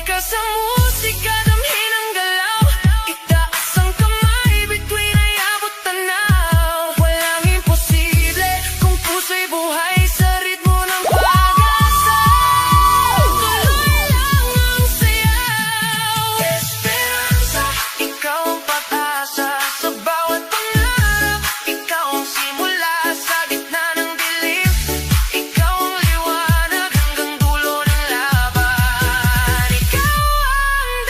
ka sa musika, damhin ang galaw. Itaas ang kamay, bituin ay abot tanaw. Walang imposible kung puso'y buhay sa ritmo ng pag-asa. Tuloy lang ang sayaw. Esperanza, ikaw ang pag-asa. Sa bawat pangarap, ikaw ang simula. Sa gitna ng dilim, ikaw ang liwanag hanggang dulo ng laban. Ikaw ang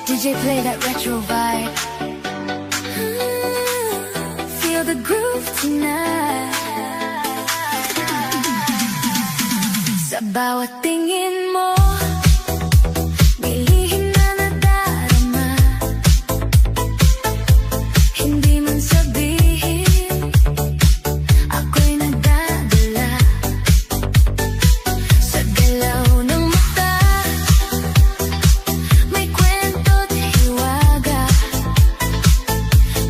DJ play that retro vibe. Feel the groove tonight. Sa bawat tingin mo, may lihim na nadarama. Hindi man sabihin, ako'y nadadala. Sa galaw ng mata, may kwento't hiwaga.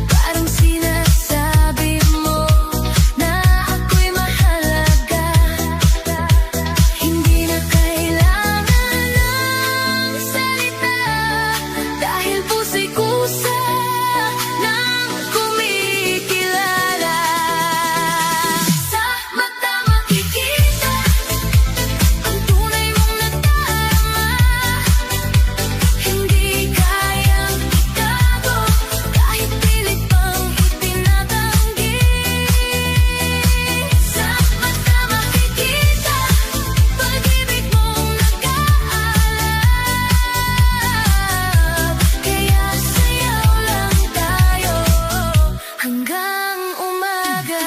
Parang sinasabi mo na ako'y mahalaga. Hindi na kailangan ng salita, dahil puso'y kusa ng kumikilala. Sa mata makikita ang tunay mong nadarama. Hindi kayang itago kahit pilit pang itinatanggi. Sa mata makikita pag-ibig mong nag-aalab. Kaya sayaw lang tayo hanggang umaga.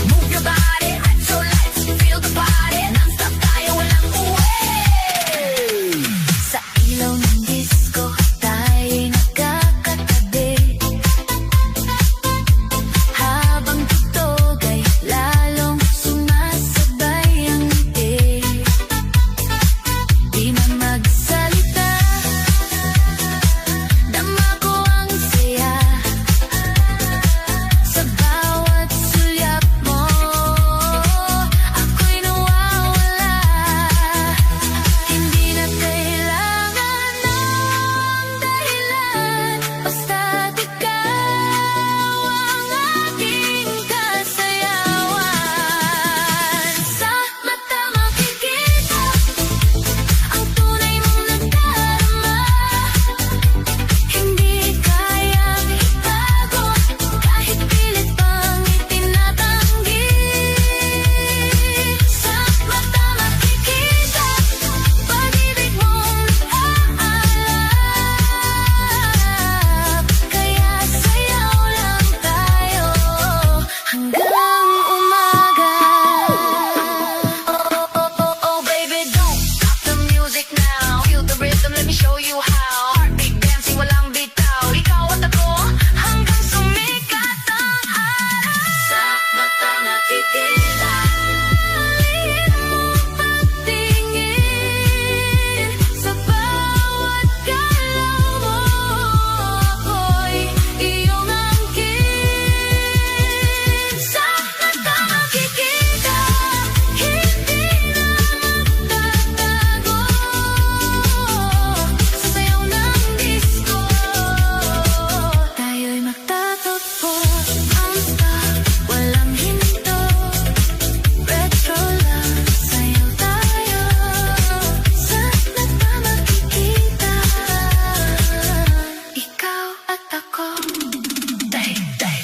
Move your body, lights so lights, feel the party. Non-stop tayo, walang uwi. Sa ilaw ng disco, tayo'y nagkakatabi. Habang tugtog ay lalong sumasabay ang ngiti. Di na magsalita, dama ko ang saya. Sa bawat sulyap mo, ako'y nawawala. Hindi na kailangan ng dahilan, basta't ikaw ang aking kasayawan. Sa mata makikita ang tunay mong nagdarama. Hindi kayang itago kahit pilit pang itinatanggi. Sa mata makikita pag-ibig mong nag-aalab. Kaya sayaw lang tayo hanggang umaga. Oh, baby, don't stop the music now. Feel the rhythm, let me show you how. Heartbeat dancing, walang bitaw. Ikaw at ako hanggang sumikat ang araw. Sa mata nakikita lihim mong pagtingin. Sa bawat galaw mo, ako'y iyong angkin. Sa mata makikita, hindi na magtatago. Sa sayaw ng disco, tayo'y magtatagpo. Non-stop, walang hinto. Retro lang, sayaw tayo. Sa mata makikita, ikaw at ako. Day, day.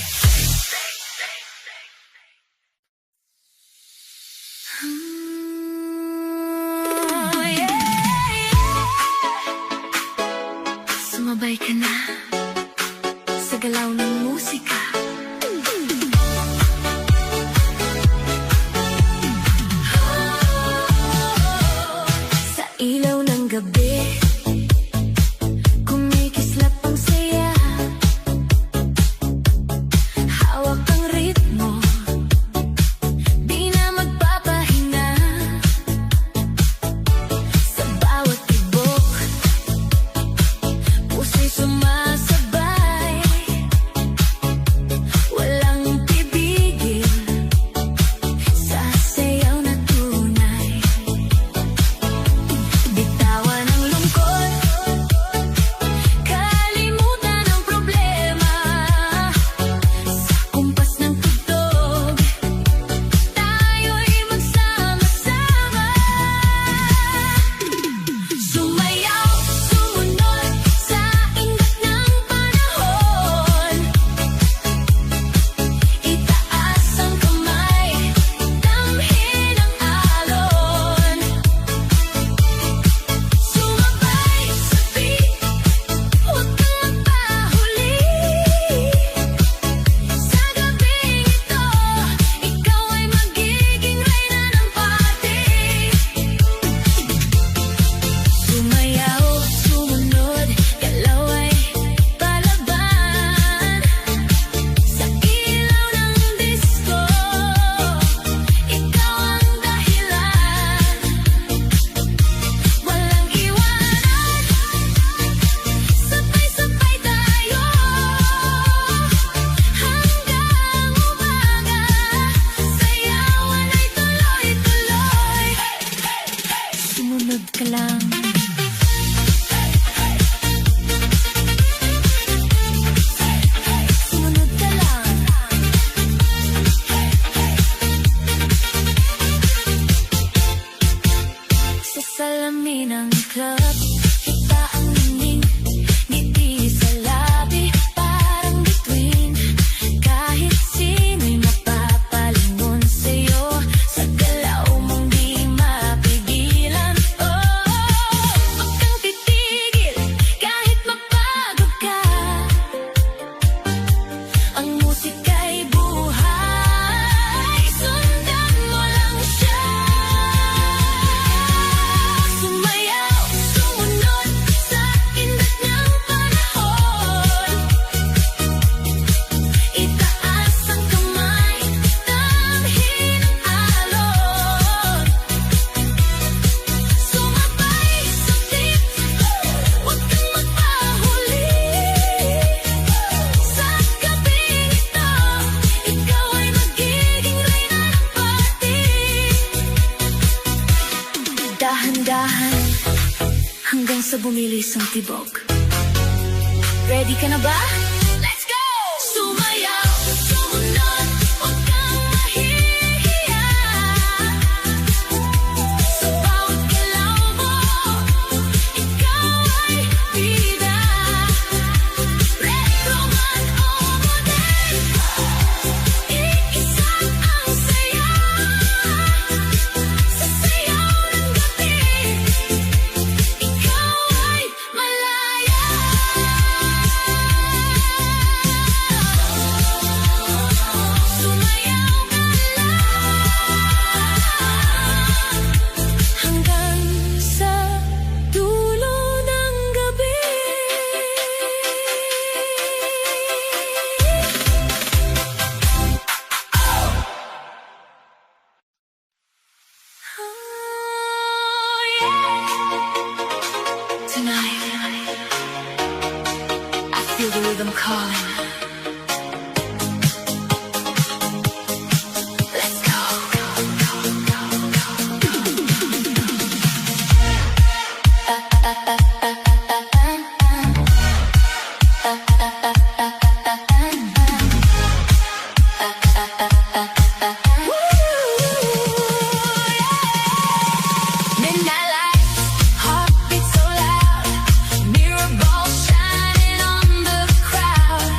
Sumabay ka na sa galaw ng musika. Sa ilaw ng gabi, kumikislap ang saya. Hawak ang ritmo, di na magpapahinga. Sa bawat tibok, puso'y sumasabay. ka lang. Sumunod ka lang. Sa salamin ng club, kita ang nining, ngiti sa labi, parang bituin. Kahit sino'y mapapalingon sa'yo, sa galaw mong di mapigilan. Oh, wag kang titigil, kahit mapagod ka. Ang musika'y buhay, sundan mo lang siya. Sumayaw, sumunod sa indat ng panahon. Itaas ang kamay, damhin ang alon. Sumabay sa beat, huwag kang magpahuli. Sa gabing ito, ikaw ay magiging reyna ng party. Dahan-dahan, hanggang sa bumilis ang tibok. Ready ka na ba? Let's go! Sumayaw, sumunod, huwag kang mahihiya. Sa bawat galaw mo, ikaw ay bida. Retro man o modern, iisa ang saya. Sa sayaw ng gabi, ikaw ay malaya. Sumayaw ka lang hanggang sa dulo ng gabi. Oh, yeah. Tonight, I feel the rhythm calling. Let's go. Midnight lights, heartbeat so loud, mirror ball shining on the crowd.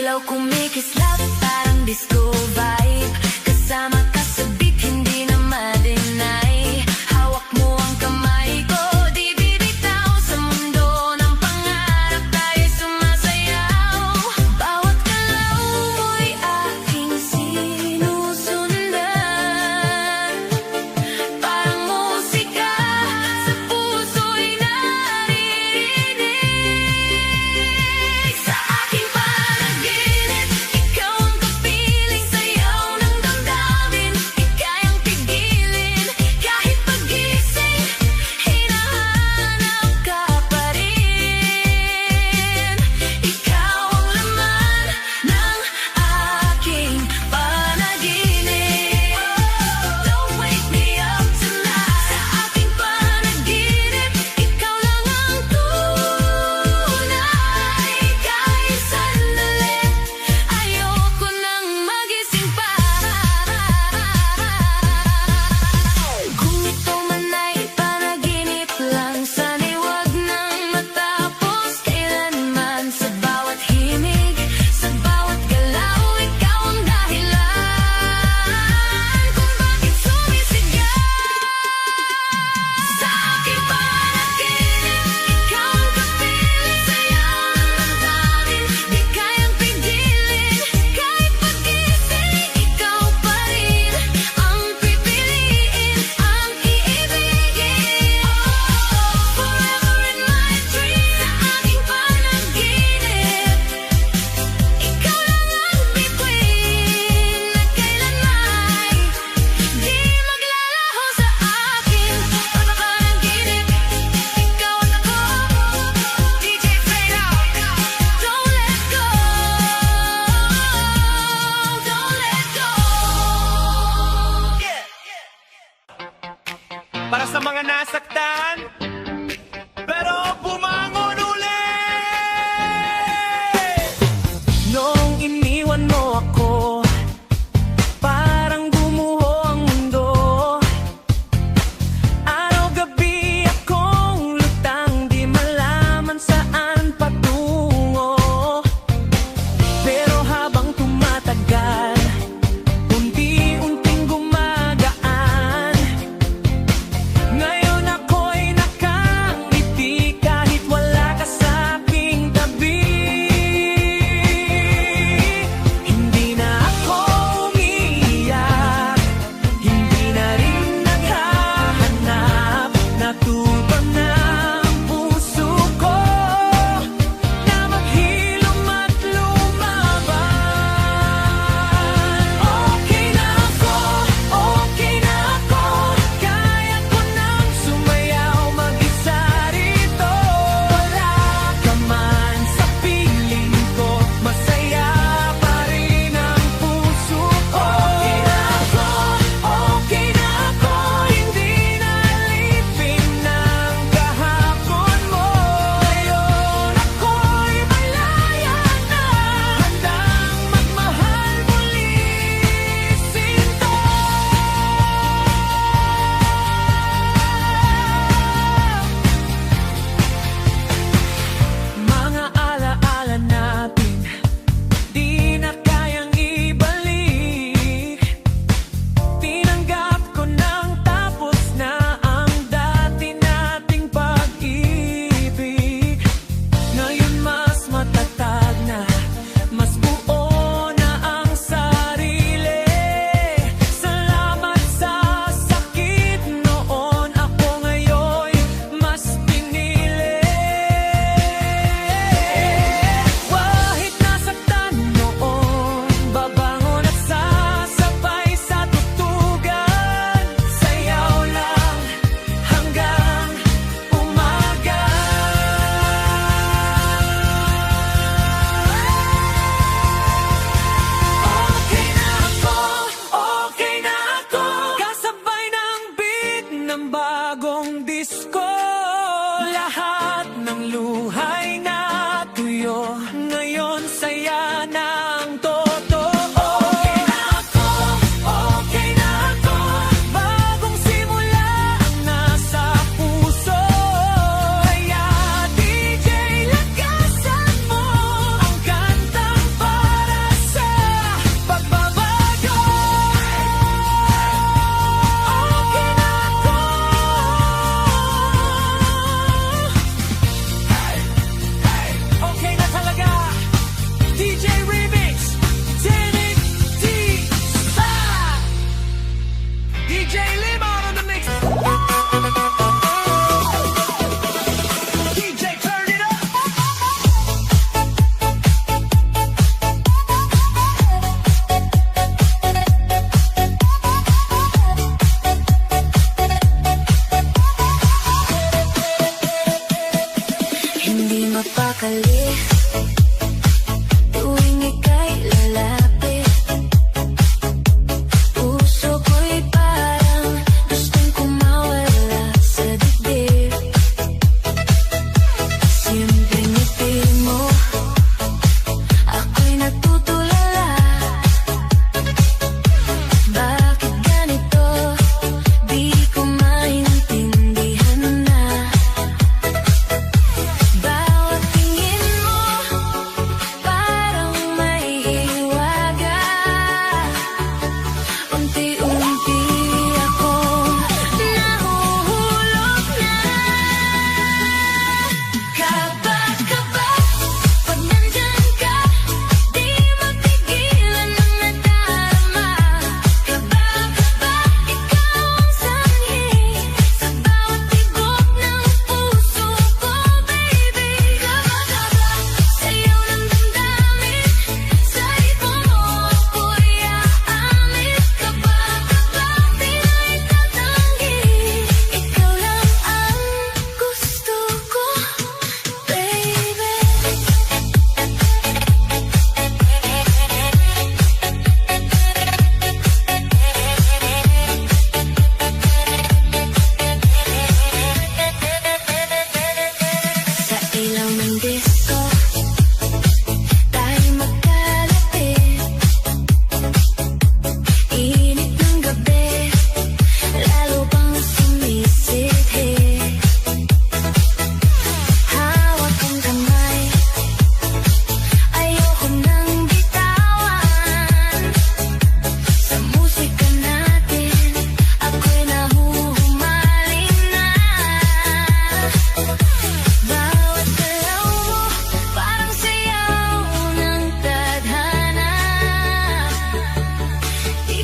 ilaw kumikislap, parang disco vibe. Kasama ka sa beat, hindi na ma-deny. Hawak mo ang kamay ko, di bibitaw. Sa mundo ng pangarap, tayo sumasayaw. Bawat galaw mo'y aking sinusundan. Parang musika, sa puso'y naririnig. Sa aking panaginip, ikaw ang kapiling, sayaw ng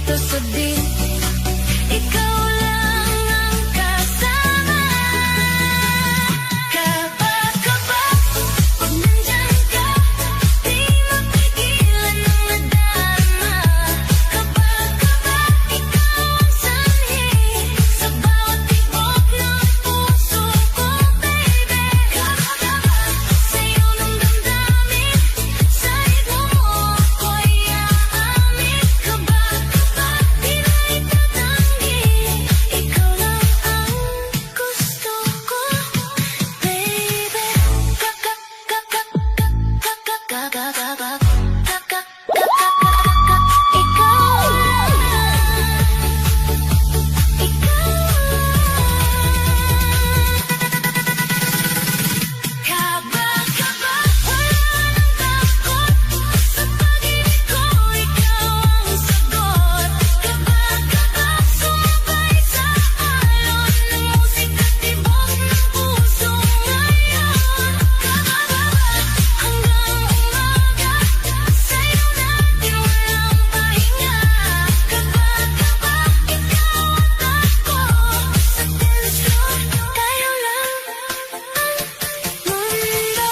dito sa beat. Ikaw lang ang kasama. Kaba-kaba, pag nandyan ka, di mapigilan ang nadama. Kaba-kaba, ikaw ang sanhi sa bawat tibok ng puso ko, baby. Kaba-kaba, sa'yo ng damdamin, sa ritmo mo ako'y aamin. Kaba-kaba, di na itatanggi, ikaw lang ang gusto ko, baby. Ikaw Kaba-kaba, wala nang takot, sa pag-ibig ko ikaw ang sagot. Kaba-kaba, sumabay sa alon ng musika, tibok ng puso ngayon. Kaba-kaba, hanggang umaga, sa'yo natin walang pahinga. Kaba-kaba, ikaw at ako, sa tensyon, tayo lang ang mundo.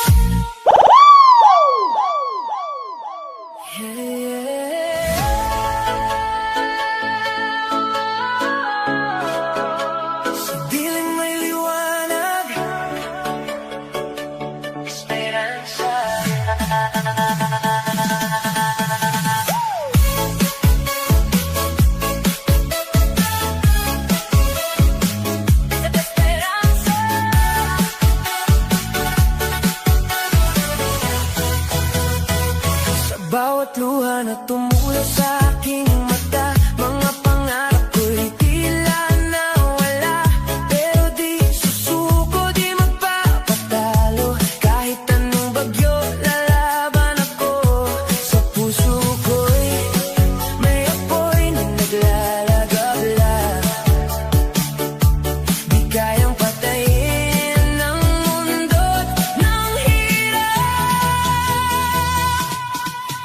Sa dilim may liwanag, esperanza. Sa bawat luha na tumula sa aking mata, mga pangarap ko'y tila nawala. Pero di susuko, di magpapatalo, kahit anong bagyo lalaban ako. Sa puso ko'y may apoy na naglalagabla, di kayang patayin ng mundo't ng hirap.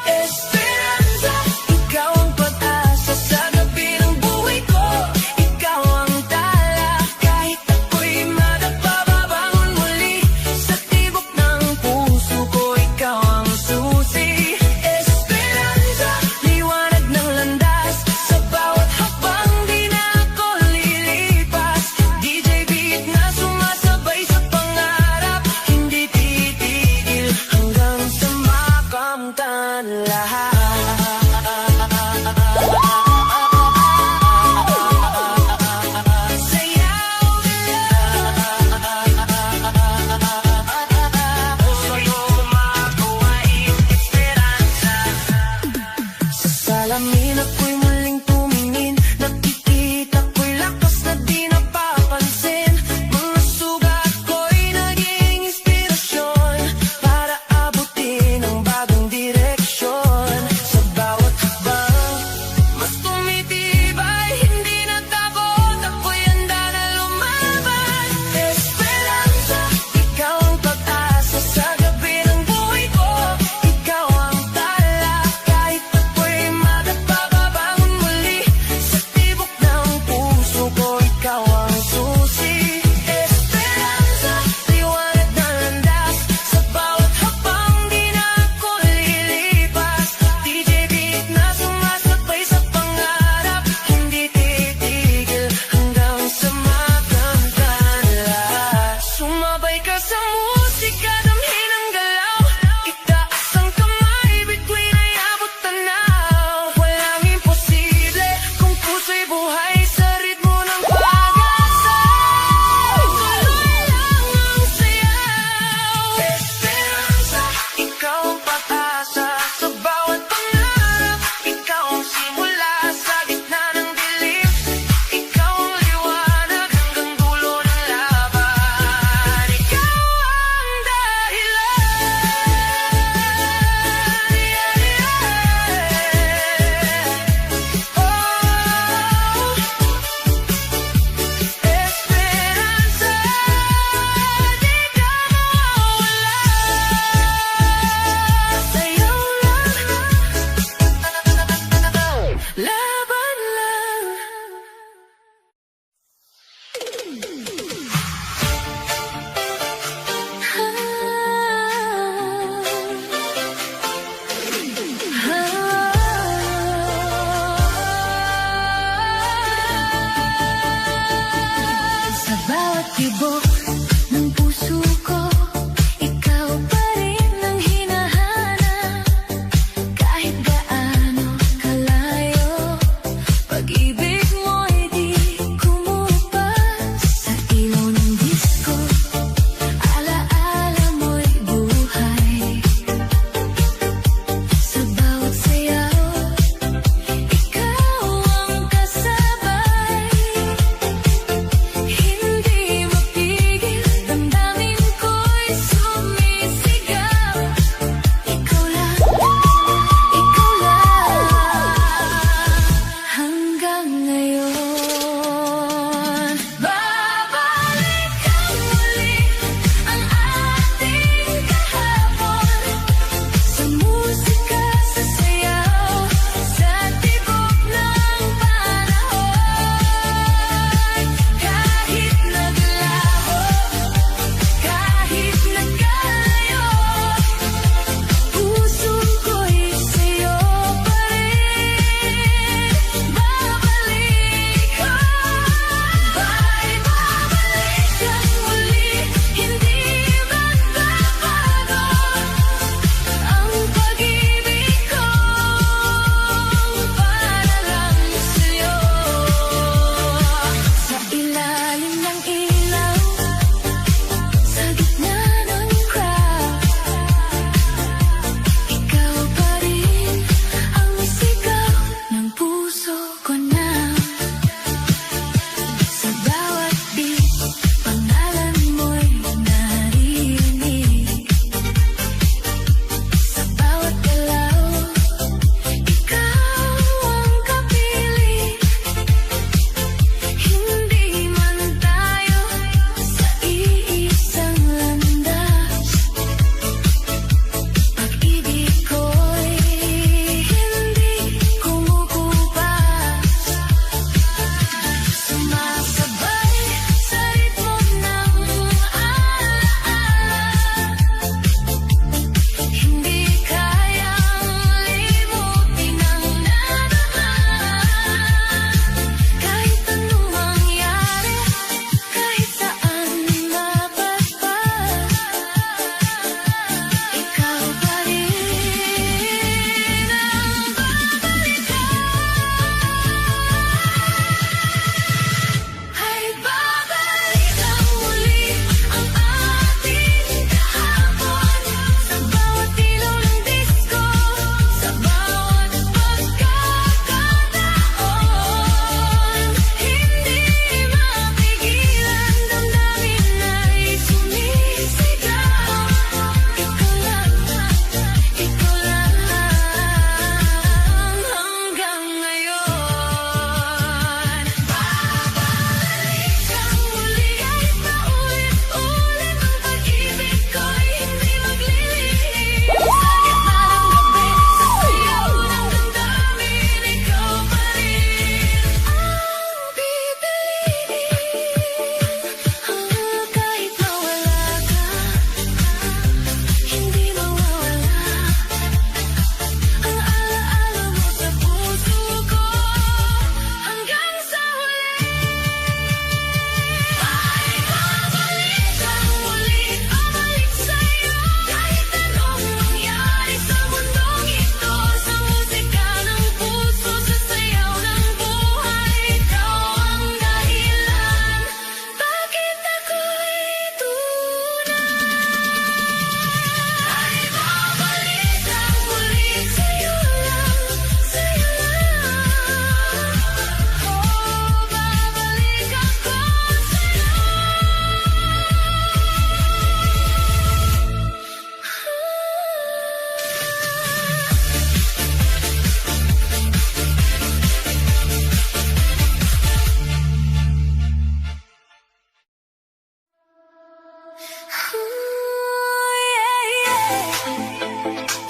Esperanza, ikaw ang pag-asa.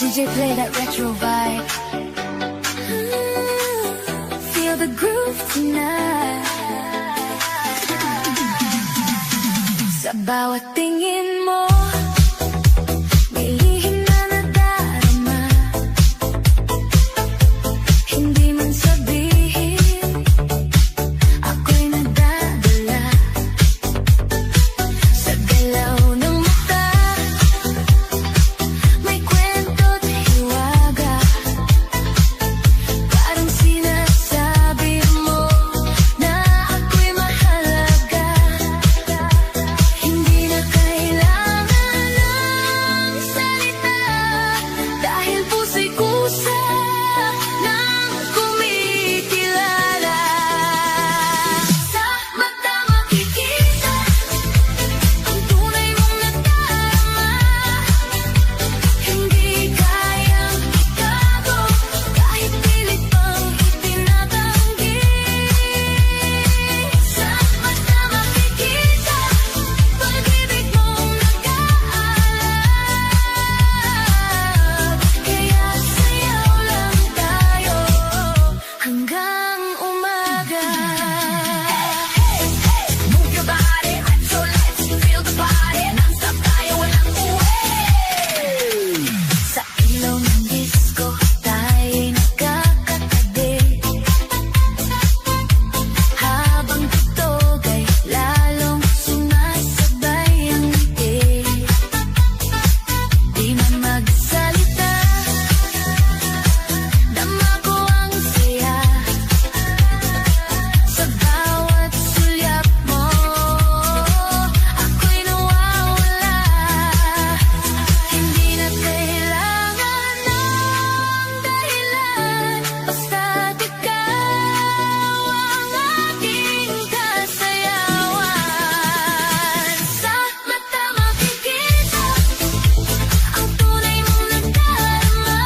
DJ play that retro vibe. Feel the groove tonight. Sa bawat tingin mo, may lihim na nadarama. Hindi man sabihin, ako'y nadadala. Sa galaw ng mata, may kwento't hiwaga. Parang sinasabi mo na ako'y mahalaga. Hindi na kailangan ng salita, dahil puso'y kusa ng kumikilala. Sa mata makikita ang tunay mong nadarama. Hindi kayang itago kahit pilit pang itinatanggi. Sa mata makikita pag-ibig mong nag-aalab. Kaya sayaw lang tayo hanggang umaga. Move your body, so let's feel the party. Non-stop tayo, walang uwi. Sa ilaw ng disco, tayo'y nagkakatabi. Habang tugtog ay lalong sumasabay ang ngiti. Di man magsalita, dama ko ang saya. Sa bawat sulyap mo, ako'y nawawala. Hindi na kailangan ng dahilan, basta't ikaw ang aking kasayawan. Sa mata makikita ang tunay mong nadarama.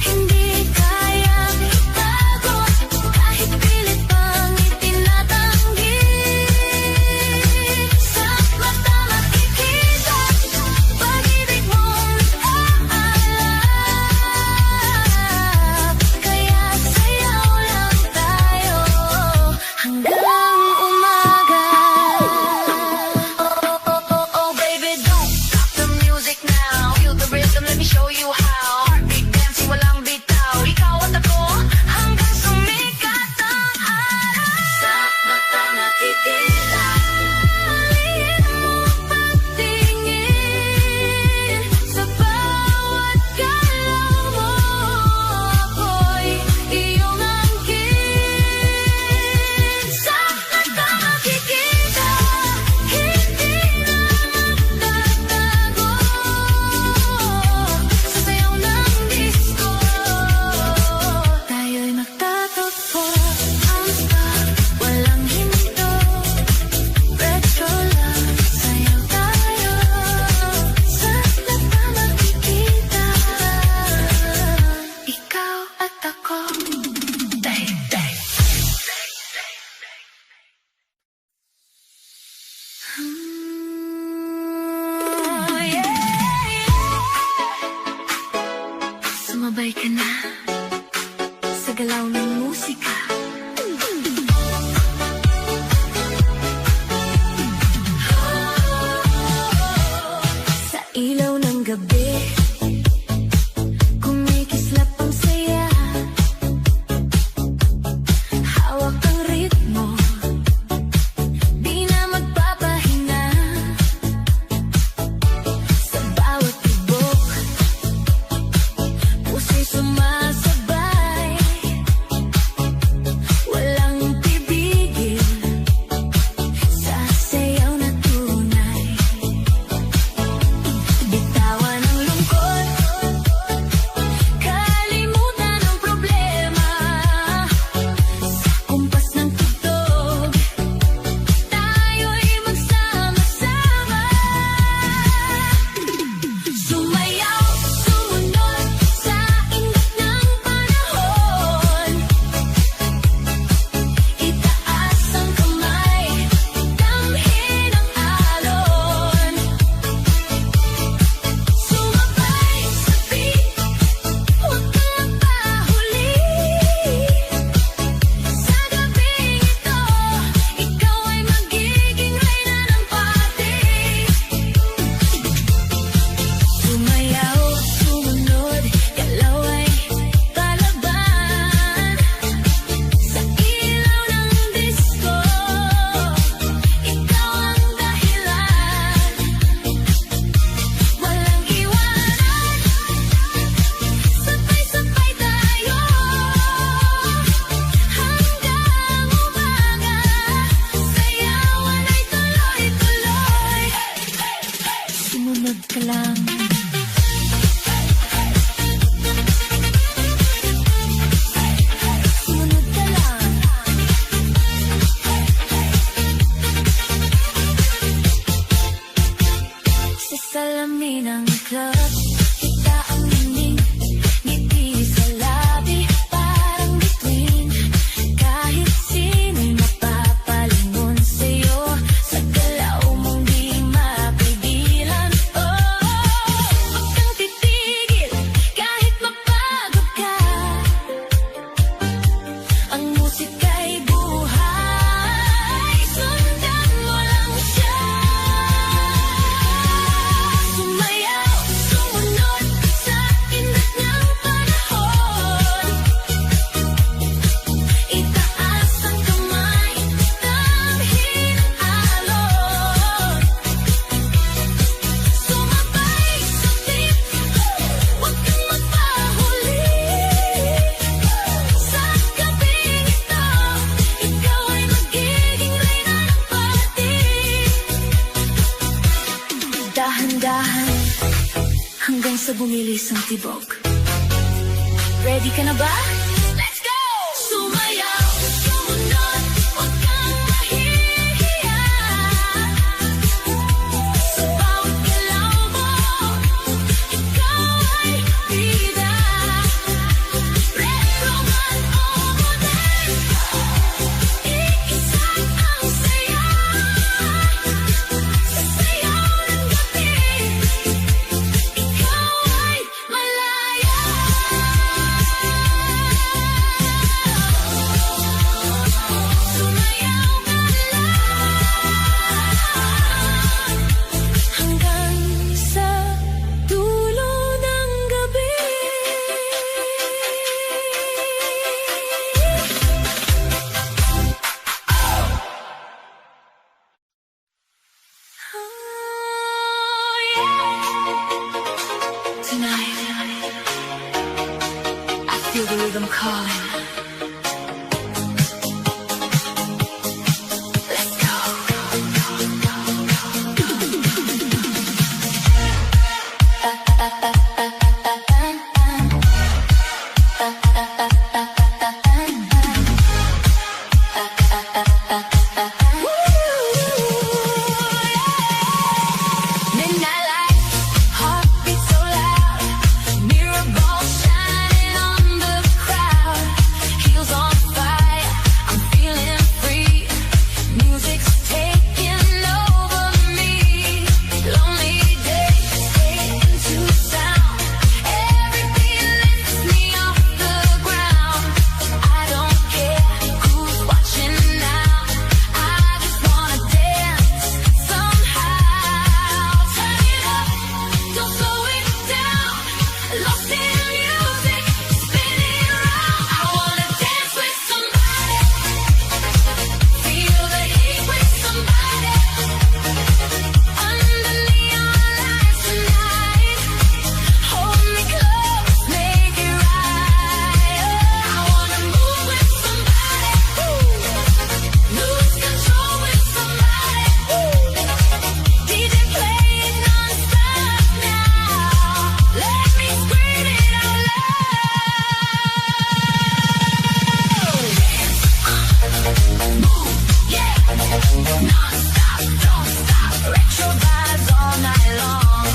Hindi kayang itago kahit pilit pang itinatanggi. Sa mata makikita pag-ibig mong nag-aalab. Kaya sayaw lang tayo hanggang umaga. Oh, baby, don't stop the music now. Feel the rhythm, let me show you how. Heartbeat dancing, walang bitaw. Ikaw at ako hanggang sumikat ang araw. Sa mata nakikita lihim mong pagtingin. Sa bawat galaw mo, ako'y iyong angkin. Sa mata makikita, hindi na magtatago. Sa sayaw ng disco, tayo'y magtatagpo. Non-stop, walang hinto. Retro lang, sayaw tayo. Sa mata makikita, ikaw at ako. Bang, bang. Yeah. Sumabay ka na sa galaw ng musika. Sa ilaw ng gabi, kumikislap ang saya. Hawak ang ritmo, di na magpapahinga. Sa bawat tibok, puso'y sumasabay. Sumayaw, sumunod, galaw ay palaban. Sa ilaw ng disco, ikaw ang dahilan. Walang iwanan, sabay-sabay tayo hanggang umaga. Sayawan ay tuloy-tuloy. Sumunod ka lang. Sumunod ka lang. Sa salamin ng club, kita ang nining ngiti sa labi, parang bituin. Kahit sino'y mapapalingon sa'yo, sa galaw mong di mapigilan. Oh, wag kang titigil, kahit mapagod ka. Ang musika'y buhay, sundan mo lang siya. Sumayaw, sumunod sa init ng panahon. Itaas ang kamay, damhin ang alon. Sumabay sa beat, huwag kang magpahuli. Sa gabing ito, ikaw ay magiging reyna ng party. Dahan-dahan, hanggang sa bumilis ang tibok. Ready ka na ba? Let's go! Sumayaw, sumunod, huwag kang mahihiya. Sa bawat galaw mo, ikaw ay bida. Retro man o modern, iisa ang saya. Sa sayaw ng gabi, ikaw ay malaya. Sumayaw ka lang hanggang sa dulo ng gabi. Oh, yeah. Tonight, I feel the rhythm calling. Let's go. Midnight lights, heartbeat so loud, mirror ball shining on the crowd. Heels on fire, I'm feeling free. Music's taking over me. Lonely days fade into sound. Every beat lifts me off the ground. I don't care who's watching now. I just wanna dance somehow. Turn it up, don't slow it down. Lost in music, spinning around. I wanna dance with somebody, feel the heat with somebody. Under neon lights tonight, hold me close, make it right. I wanna move with somebody, lose control with somebody. DJ play it non-stop now. Let me scream it out loud. Move, yeah, non-stop, don't stop. Retro vibes all night long.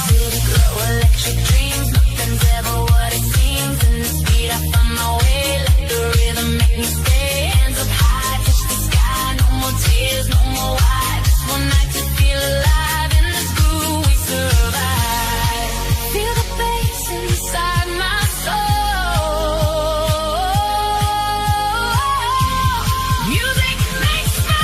City glow, electric dreams, nothing's ever what it seems. In the speed, I find my way, let the rhythm make me stay. Hands up high, touch the sky, no more tears, no more why. Just one night to feel alive, in this groove we survive. Feel the bass inside my soul. Music makes my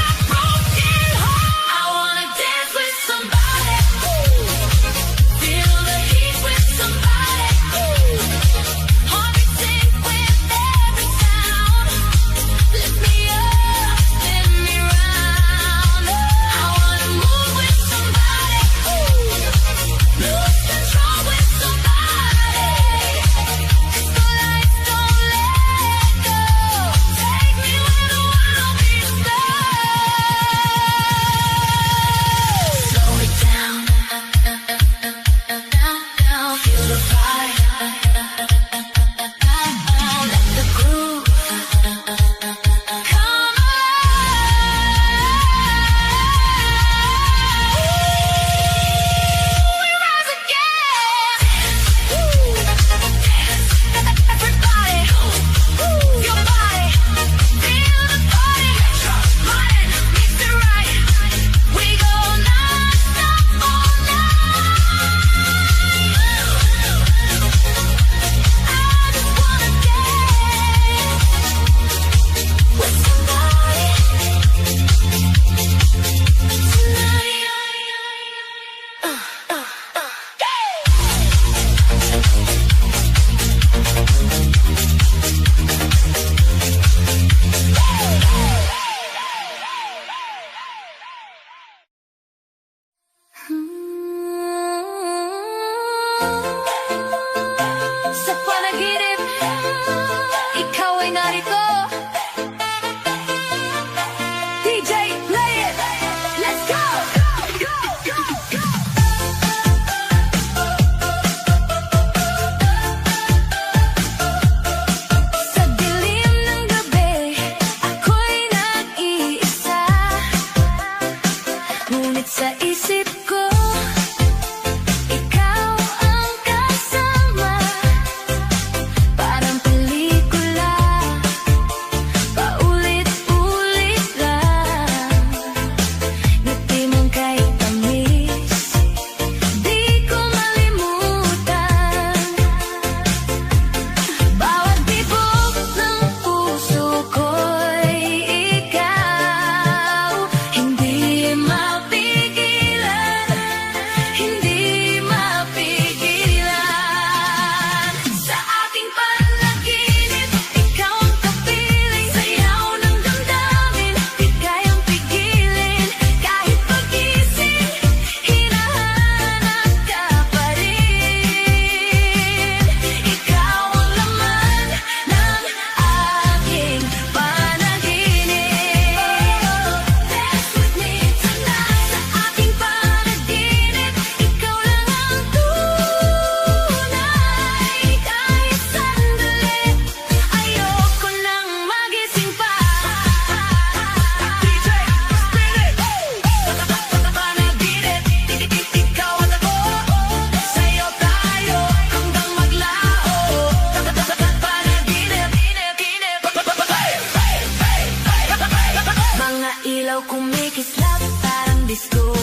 kislap parang disco